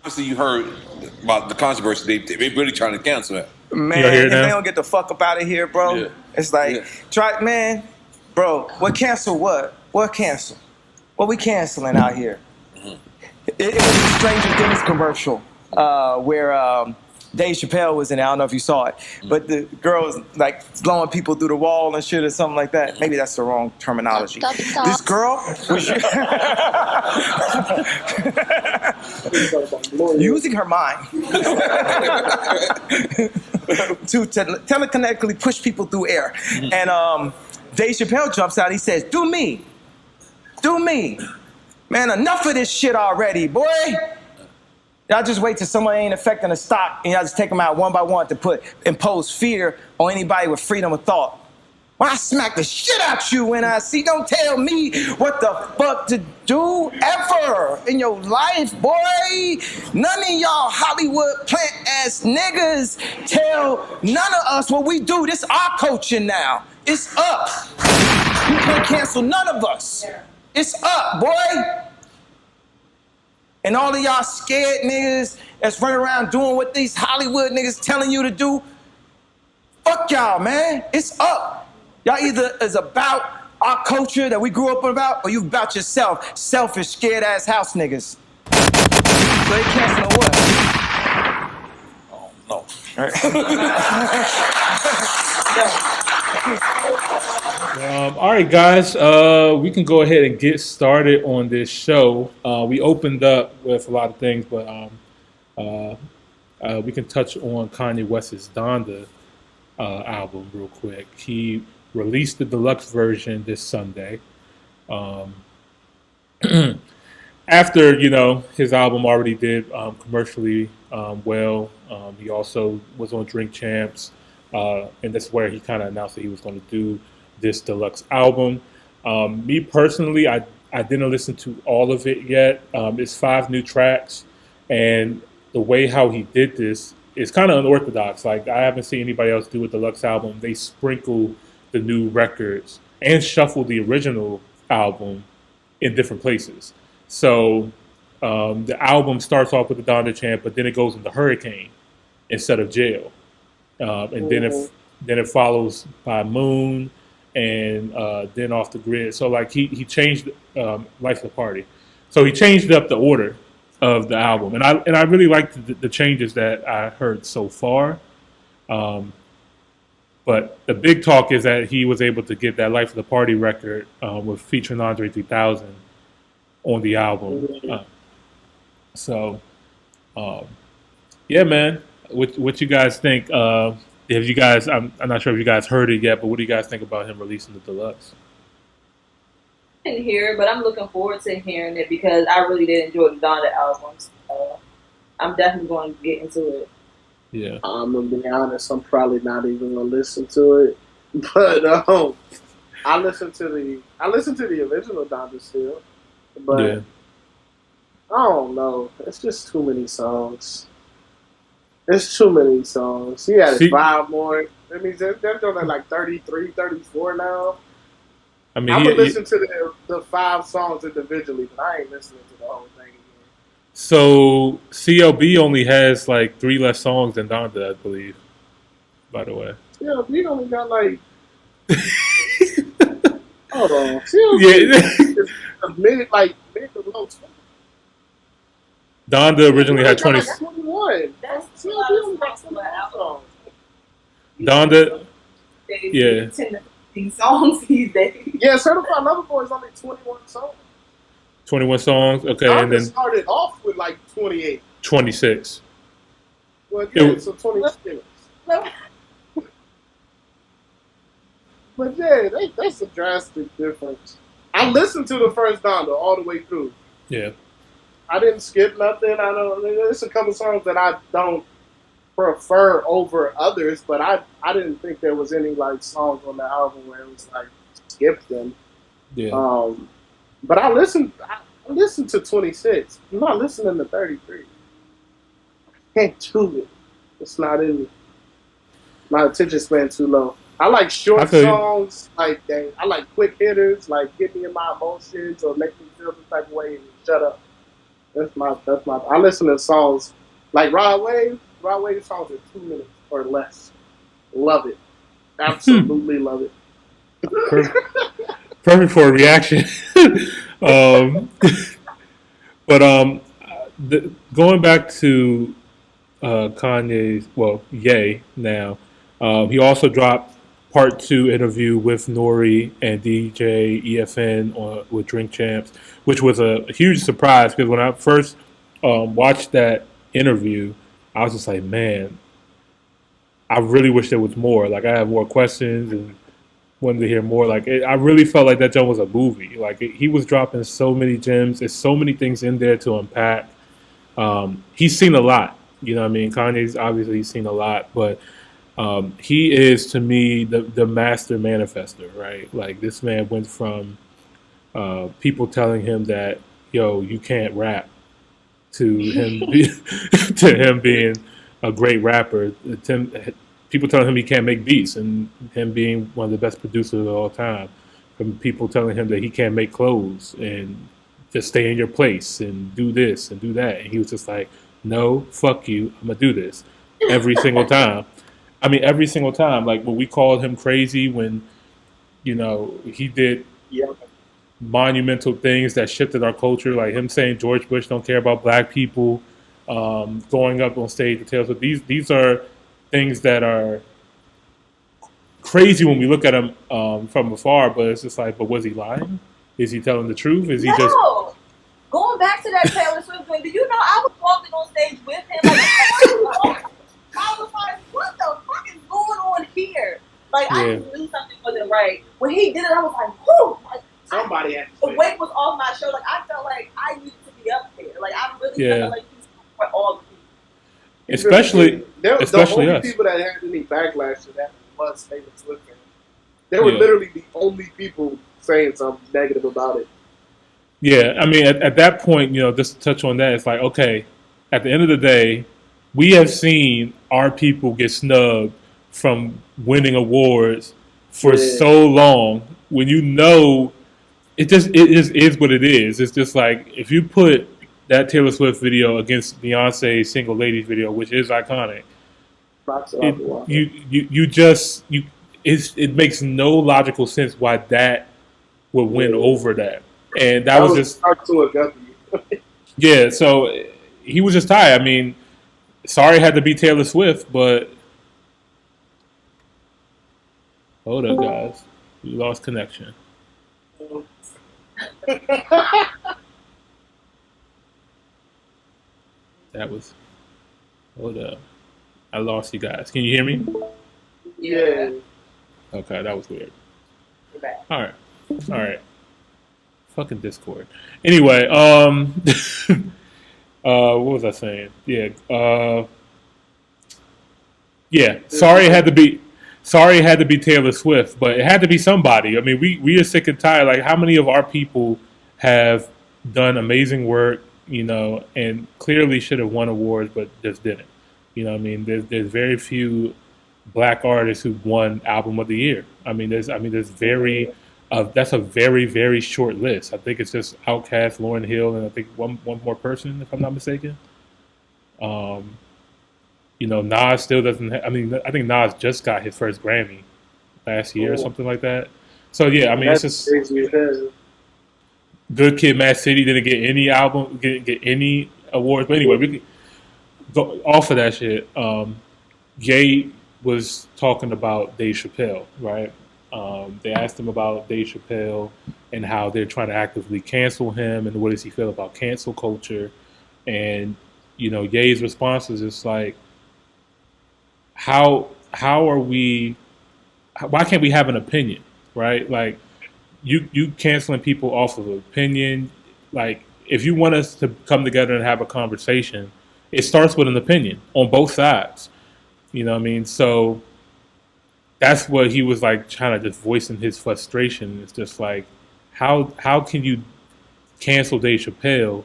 obviously you heard about the controversy. They really trying to cancel that. Man, if they don't get the fuck up out of here, bro, it's like, bro, what cancel what? What cancel? What we canceling out here? It was a Stranger Things commercial where Dave Chappelle was in it. I don't know if you saw it, but the girl was like blowing people through the wall and shit or something like that. Maybe that's the wrong terminology. This girl was using her mind to telekinetically push people through air. And Dave Chappelle jumps out. He says, "Do me. Do me. Man, enough of this shit already, boy. Y'all just wait till someone ain't affecting the stock and y'all just take them out one by one to impose fear on anybody with freedom of thought. Well, I smack the shit out you when I see. Don't tell me what the fuck to do ever in your life, boy. None of y'all Hollywood plant-ass niggas tell none of us what we do. This our culture now. It's up. You can't cancel none of us. It's up, boy. And all of y'all scared niggas that's running around doing what these Hollywood niggas telling you to do, fuck y'all, man. It's up. Y'all either is about our culture that we grew up about, or you about yourself, selfish, scared-ass house niggas. So they canceling what? Oh, no. All right, guys, we can go ahead and get started on this show. We opened up with a lot of things, but we can touch on Kanye West's Donda album real quick. He released the deluxe version this Sunday. After, his album already did commercially well. He also was on Drink Champs. And that's where he kind of announced that he was going to do this deluxe album. Me personally, I didn't listen to all of it yet. It's 5 new tracks, and the way how he did this is kind of unorthodox. Like, I haven't seen anybody else do a deluxe album. They sprinkle the new records and shuffle the original album in different places. So the album starts off with the Donda chant, but then it goes into Hurricane instead of Jail. And then it follows by Moon, and then Off the Grid. So like he changed Life of the Party. So he changed up the order of the album, and I really liked the changes that I heard so far. But the big talk is that he was able to get that Life of the Party record with featuring Andre 3000 on the album. Yeah, man. What you guys think? Have you guys? I'm not sure if you guys heard it yet, but what do you guys think about him releasing the deluxe? I didn't hear it, but I'm looking forward to hearing it because I really did enjoy the Donda albums. I'm definitely going to get into it. Yeah, I'm gonna be honest. I'm probably not even gonna listen to it, but I listened to the original Donda still, but yeah. I don't know. It's just too many songs. There's too many songs. He had 5 more. That means they're doing like 33, 34 now. I mean, I'm going to listen to the 5 songs individually, but I ain't listening to the whole thing again. So CLB only has like 3 less songs than Donda, I believe, by the way. CLB only got like... Hold on. CLB is mid to low 20. Donda originally had 20. 21. That's Donda, yeah. 10 to 15 songs these days. Yeah, Certified Lover Boy is only 21 songs. 21 songs, okay, Donda and then started off with like 28. 26. Well, yeah, so 26. But yeah, that's a drastic difference. I listened to the first Donda all the way through. Yeah. I didn't skip nothing. There's a couple songs that I don't prefer over others, but I didn't think there was any like songs on the album where it was like skip them. Yeah. But I listened to 26. I'm not listening to 33. I can't do it. It's not in me. My attention span too low. I like short songs like that. I like quick hitters, like get me in my emotions or make me feel the type of way and shut up. That's my. I listen to songs like Rod Wave. Rod Wave songs are 2 minutes or less. Love it. Absolutely love it. Perfect for a reaction. um, but going back to Kanye's, well, Ye now, he also dropped part 2 interview with Nori and DJ EFN with Drink Champs, which was a huge surprise because when I first watched that interview, I was just like, man, I really wish there was more. Like, I have more questions and wanted to hear more. Like, I really felt like that joint was a movie. Like, he was dropping so many gems. There's so many things in there to unpack. He's seen a lot. You know what I mean? Kanye's obviously seen a lot, but he is, to me, the master manifester, right? Like, this man went from people telling him that, yo, you can't rap, to to him being a great rapper. People telling him he can't make beats, and him being one of the best producers of all time. From people telling him that he can't make clothes and just stay in your place and do this and do that. And he was just like, no, fuck you, I'm gonna do this every single time. I mean, every single time. Like, when we called him crazy when, he did monumental things that shifted our culture, like him saying George Bush don't care about black people, going up on stage to tell us. So these are things that are crazy when we look at him from afar, but it's just like, but was he lying? Is he telling the truth? Is he just... Going back to that Taylor Swift thing, do you know I was walking on stage with him? Like, I was like, what the fuck is going on here? Like, I knew something wasn't right. When he did it, I was like, whoo! Like, somebody had to the weight was off my shoulder. Like, I felt like I needed to be up there. Like, I really felt like he's for all the people. Especially the only us. people that had any backlash to that was Taylor Swift fans. They were literally the only people saying something negative about it. Yeah, I mean, at that point, just to touch on that, it's like, okay, at the end of the day, we have seen our people get snubbed from winning awards for so long. When it just is what it is. It's just like, if you put that Taylor Swift video against Beyonce's Single Ladies video, which is iconic, it makes no logical sense why that would win over that. And that was just to a guppy. Yeah, so he was just tired. I mean, sorry it had to be Taylor Swift, but hold up, guys, we lost connection. Hold up, I lost you guys. Can you hear me? Yeah. Okay, that was weird. All right. Fucking Discord. Anyway, what was I saying? Sorry it had to be Taylor Swift, but it had to be somebody. I mean, we are sick and tired. Like, how many of our people have done amazing work, and clearly should have won awards, but just didn't. You know what I mean? There's very few black artists who won Album of the Year. That's a very, very short list. I think it's just Outkast, Lauryn Hill, and I think one more person, if I'm not mistaken. Nas still doesn't. I think Nas just got his first Grammy last year or something like that. So yeah, I mean, it's just Good Kid, Mad City didn't get any album, get any awards. But anyway, we can go off of that shit. Ye was talking about Dave Chappelle, right? They asked him about Dave Chappelle and how they're trying to actively cancel him, and what does he feel about cancel culture. And Ye's response was just like, why can't we have an opinion, right? Like, you canceling people off of an opinion. Like, if you want us to come together and have a conversation, it starts with an opinion on both sides. You know what I mean? So that's what he was like, trying to just voicing his frustration. It's just like, how can you cancel Dave Chappelle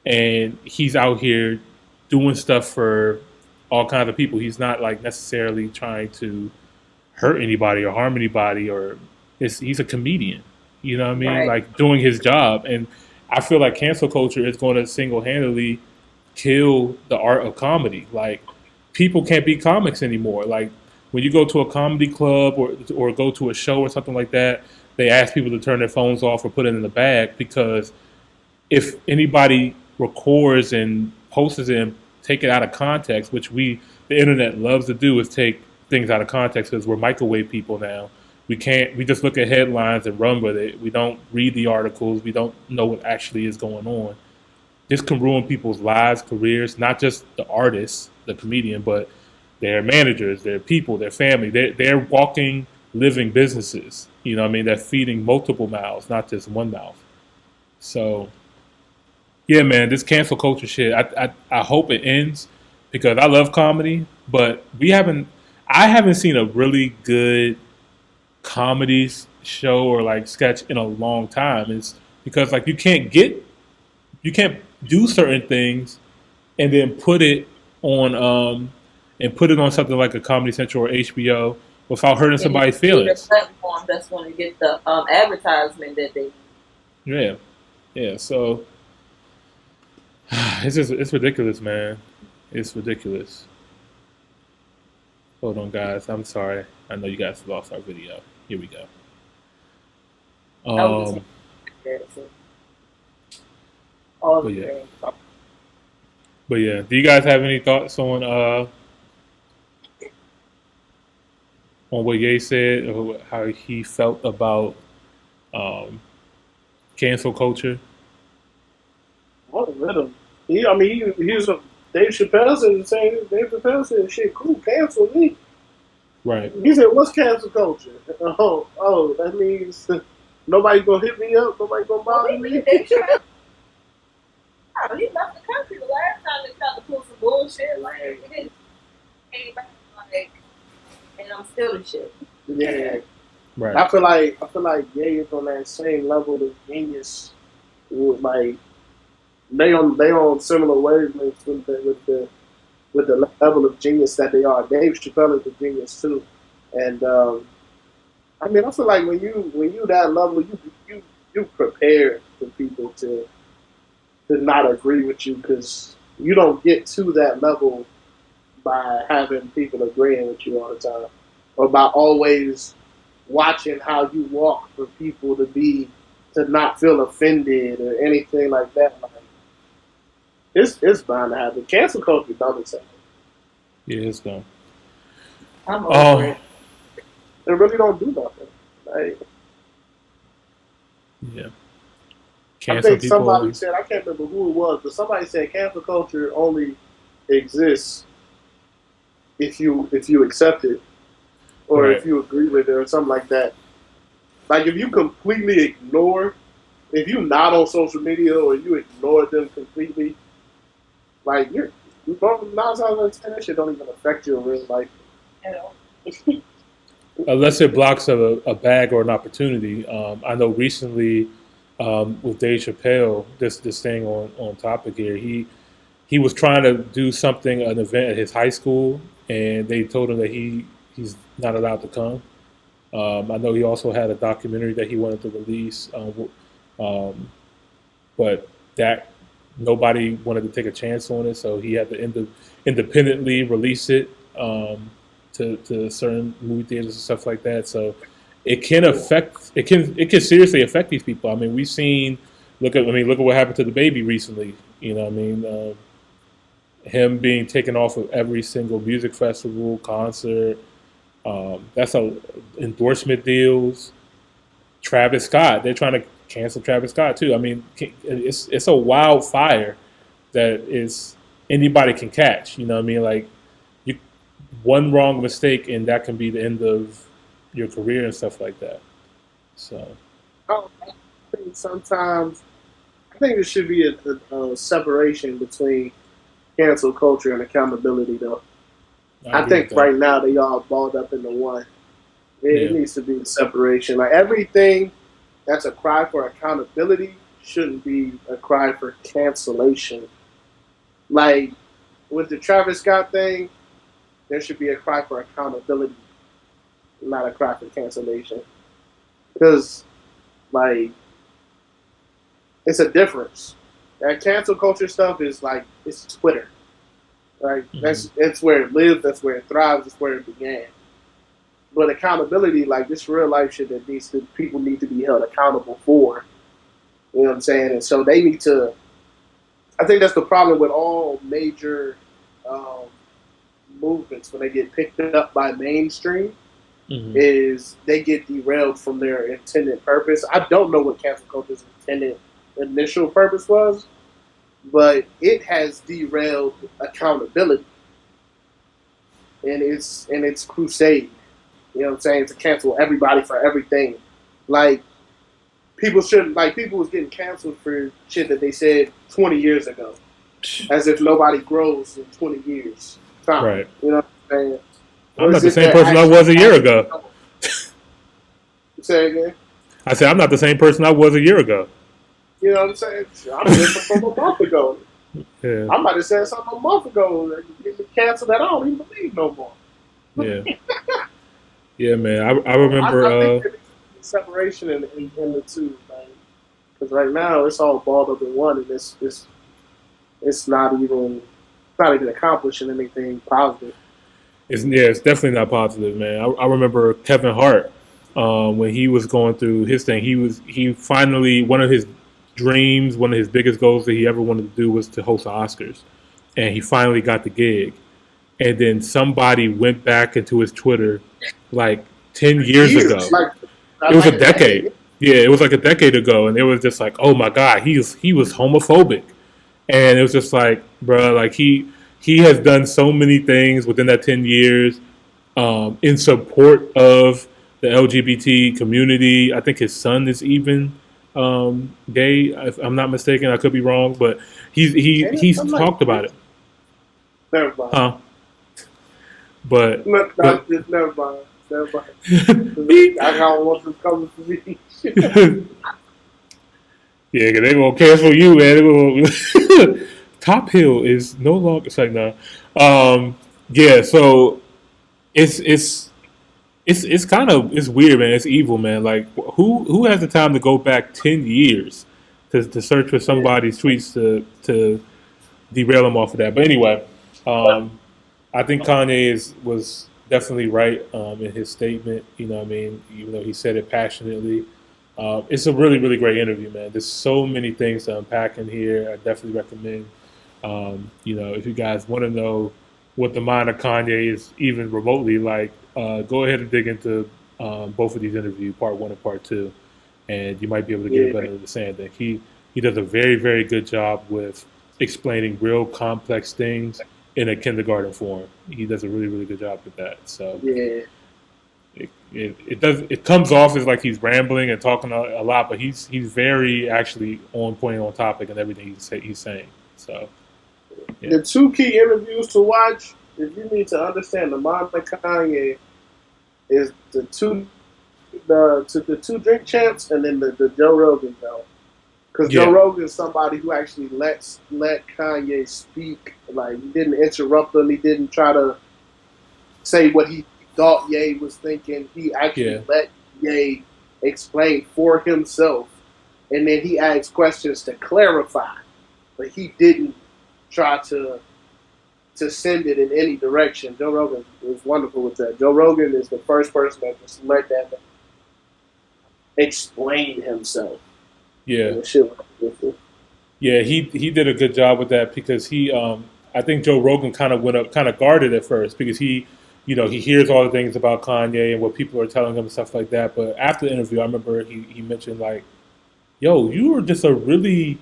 and he's out here doing stuff for all kinds of people? He's not like necessarily trying to hurt anybody or harm anybody, or he's a comedian. You know what I mean? Right. Like, doing his job, and I feel like cancel culture is going to single-handedly kill the art of comedy. Like, people can't be comics anymore. Like, when you go to a comedy club or go to a show or something like that, they ask people to turn their phones off or put it in the bag, because if anybody records and posts it and take it out of context, which the internet loves to do, is take things out of context, because we're microwave people now. We just look at headlines and run with it. We don't read the articles. We don't know what actually is going on. This can ruin people's lives, careers, not just the artist, the comedian, but their managers, their people, their family. They're walking, living businesses. You know what I mean? They're feeding multiple mouths, not just one mouth. So, yeah, man, this cancel culture shit, I hope it ends, because I love comedy, but I haven't seen a really good comedy show or like sketch in a long time. It's because like you can't do certain things and then put it on something like a Comedy Central or HBO without hurting somebody's feelings. The platform that's going to get the advertisement that they. Yeah. So it's ridiculous, man. It's ridiculous. Hold on, guys. I'm sorry. I know you guys lost our video. Here we go. But yeah. Do you guys have any thoughts on what Ye said, or how he felt about cancel culture? What with him? He was a Dave Chappelle said the same. Dave Chappelle said, "Shit, cool, cancel me." Right. He said, "What's cancel culture?" Oh, that means nobody gonna hit me up. Nobody gonna bother me. He left the country the last time they tried to pull some bullshit. Like, he didn't came back like, and I'm still the shit. Yeah. Right. I feel like Ye is on that same level of genius. With like they on similar wavelengths with the level of genius that they are. Dave Chappelle is a genius too, and I feel like when you that level, you prepare for people to not agree with you, because you don't get to that level by having people agreeing with you all the time, or by always watching how you walk for people to not feel offended or anything like that. Like, it's bound to happen. Cancel culture doesn't say. Yeah, it's done. I'm over it. They really don't do nothing. Like, yeah. I think somebody said, I can't remember who it was, but somebody said cancel culture only exists if you accept it, or right. if you agree with it, or something like that. Like, if you completely ignore, if you're not on social media, or you ignore them completely, like, you're 9 times out of 10, that shit don't even affect you in real life. Unless it blocks a bag or an opportunity. I know recently with Dave Chappelle, this thing on topic here, he was trying to do an event at his high school, and they told him that he's not allowed to come. I know he also had a documentary that he wanted to release, but that nobody wanted to take a chance on it, so he had to independently release it to certain movie theaters and stuff like that. So it can seriously affect these people. I mean, we've seen. Look at what happened to the baby recently. You know what I mean? Him being taken off of every single music festival, concert. That's endorsement deals. Travis Scott. They're trying to cancel Travis Scott too. I mean, it's a wildfire that anybody can catch. You know what I mean? Like, one wrong mistake and that can be the end of your career and stuff like that. So, I think there should be a separation between cancel culture and accountability, though. I think right now they all balled up into one. It needs to be a separation. Like, everything that's a cry for accountability shouldn't be a cry for cancellation. Like, with the Travis Scott thing, there should be a cry for accountability, not a cry for cancellation. Because, like, it's a difference. That cancel culture stuff is like it's Twitter, right? That's where it lives. That's where it thrives. That's where it began. But accountability, like this real life shit that people need to be held accountable for. You know what I'm saying? And so they need to. I think that's the problem with all major movements when they get picked up by mainstream. Is they get derailed from their intended purpose. I don't know what cancel culture's intended initial purpose was, but it has derailed accountability and its crusade. You know what I'm saying? To cancel everybody for everything. Like people was getting canceled for shit that they said 20 years ago, as if nobody grows in 20 years. Time. Right. You know what I'm saying? I'm not the same person I was a year ago. Say again? I said I'm not the same person I was a year ago. You know what I'm saying? I'm different from a month ago. Yeah. I might have said something a month ago that get me canceled that I don't even believe no more. Yeah. Yeah, man. I remember. I think there's separation in the two, man. Because right now it's all balled up in one, and it's not even accomplishing anything positive. It's definitely not positive, man. I remember Kevin Hart when he was going through his thing. He finally, one of his dreams, one of his biggest goals that he ever wanted to do was to host the Oscars, and he finally got the gig. And then somebody went back into his Twitter like 10 years ago. It was a decade. Yeah, it was like a decade ago, and it was just like, oh my God, he was homophobic, and it was just like, bro, like he has done so many things within that 10 years in support of the LGBT community. I think his son is even gay, if I'm not mistaken. I could be wrong, but he's talked about it. Never mind. But never mind. I don't want them coming for me. Yeah, cause they gonna cancel you, man. Top Hill is no longer. It's like no. Yeah, so it's kind of it's weird, man. It's evil, man. Like who has the time to go back 10 years to search for somebody's tweets to derail them off of that? But anyway, I think Kanye was definitely right in his statement. You know what I mean? Even though he said it passionately. It's a really, really great interview, man. There's so many things to unpack in here. I definitely recommend, if you guys want to know what the mind of Kanye is even remotely like, go ahead and dig into both of these interviews, part 1 and part 2, and you might be able to get a better understanding. He does a very, very good job with explaining real complex things in a kindergarten form. He does a really, really good job with that. So it comes off as like he's rambling and talking a lot, but he's very actually on point, on topic, and everything he's saying. So the 2 key interviews to watch, if you need to understand the mind of Kanye, is the two Drink Champs and then the Joe Rogan show. Because Joe Rogan is somebody who actually let Kanye speak. Like, he didn't interrupt him. He didn't try to say what he thought Ye was thinking. He actually let Ye explain for himself. And then he asked questions to clarify. But he didn't try to send it in any direction. Joe Rogan was wonderful with that. Joe Rogan is the first person that just let that explain himself. Yeah. Yeah, he did a good job with that because I think Joe Rogan kind of guarded at first because he hears all the things about Kanye and what people are telling him and stuff like that. But after the interview, I remember he mentioned like, yo, you were just a really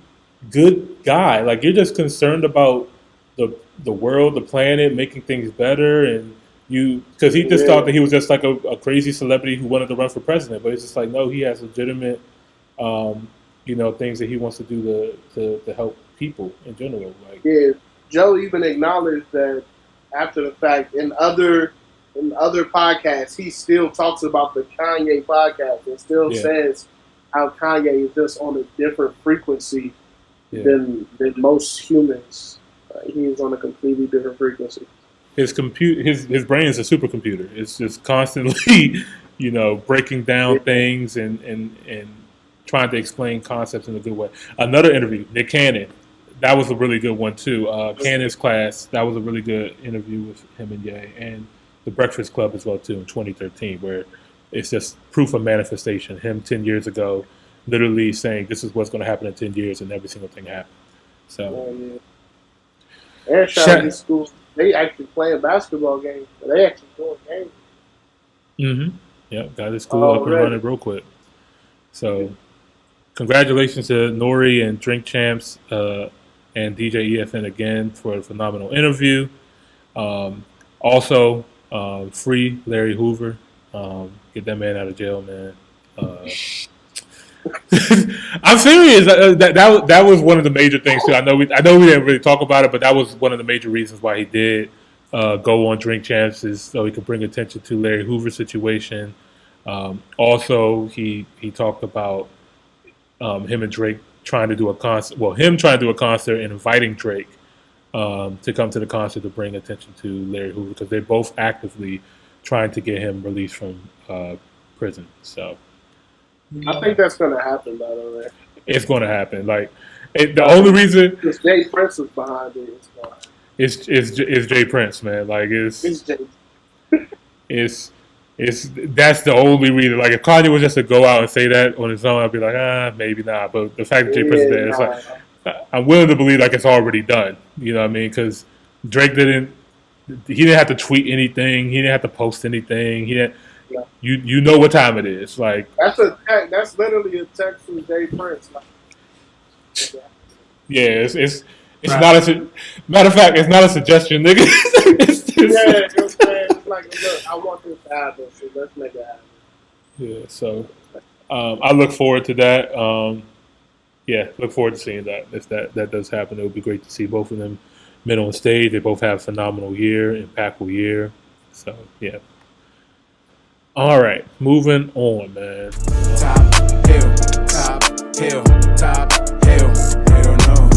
good guy. Like, you're just concerned about the world, the planet, making things better. And because he just thought that he was just like a crazy celebrity who wanted to run for president. But it's just like, no, he has legitimate, things that he wants to do to help people in general. Like, Joe even acknowledged that after the fact in other podcasts, he still talks about the Kanye podcast and still says how Kanye is just on a different frequency than most humans. He is on a completely different frequency. His his brain is a supercomputer. It's just constantly, breaking down things and trying to explain concepts in a good way. Another interview, Nick Cannon. That was a really good one too. Cannon's Class. That was a really good interview with him and Ye, and The Breakfast Club as well too in 2013, where it's just proof of manifestation. Him 10 years ago, literally saying this is what's going to happen in 10 years, and every single thing happened. So, and shout out to school. They actually playing basketball games. They actually doing games. Mm-hmm. Yeah, got his school up and running real quick. So, congratulations to Nori and Drink Champs and DJ EFN again for a phenomenal interview. Also, free Larry Hoover. Get that man out of jail, man. I'm serious. That was one of the major things too. I know we didn't really talk about it, but that was one of the major reasons why he did go on Drink Champs, is so he could bring attention to Larry Hoover's situation. Also, he talked about him and Drake trying to do a concert. Well, him trying to do a concert and inviting Drake to come to the concert to bring attention to Larry Hoover, because they're both actively trying to get him released from prison. So I think that's going to happen, by the way. It's going to happen. Like the only reason because Jay Prince is behind it. It's Jay Prince, man. Like it's Jay. it's that's the only reason. Like if Kanye was just to go out and say that on his own, I'd be like, maybe not. But the fact that Jay Prince is there, it's like I'm willing to believe like it's already done. You know what I mean? Because Drake didn't have to tweet anything. He didn't have to post anything. He didn't. Yeah. You know what time it is. Like that's literally a text from Jay Prince. Like, yeah, it's right. Not a matter of fact. It's not a suggestion, nigga. It's like, look, I want this to happen, so let's make it happen. Yeah, so I look forward to that. Look forward to seeing that. If that does happen, it would be great to see both of them men on stage. They both have a phenomenal year, impactful year. So yeah. All right, moving on, man. Top hill, top hill, top hill. They don't know.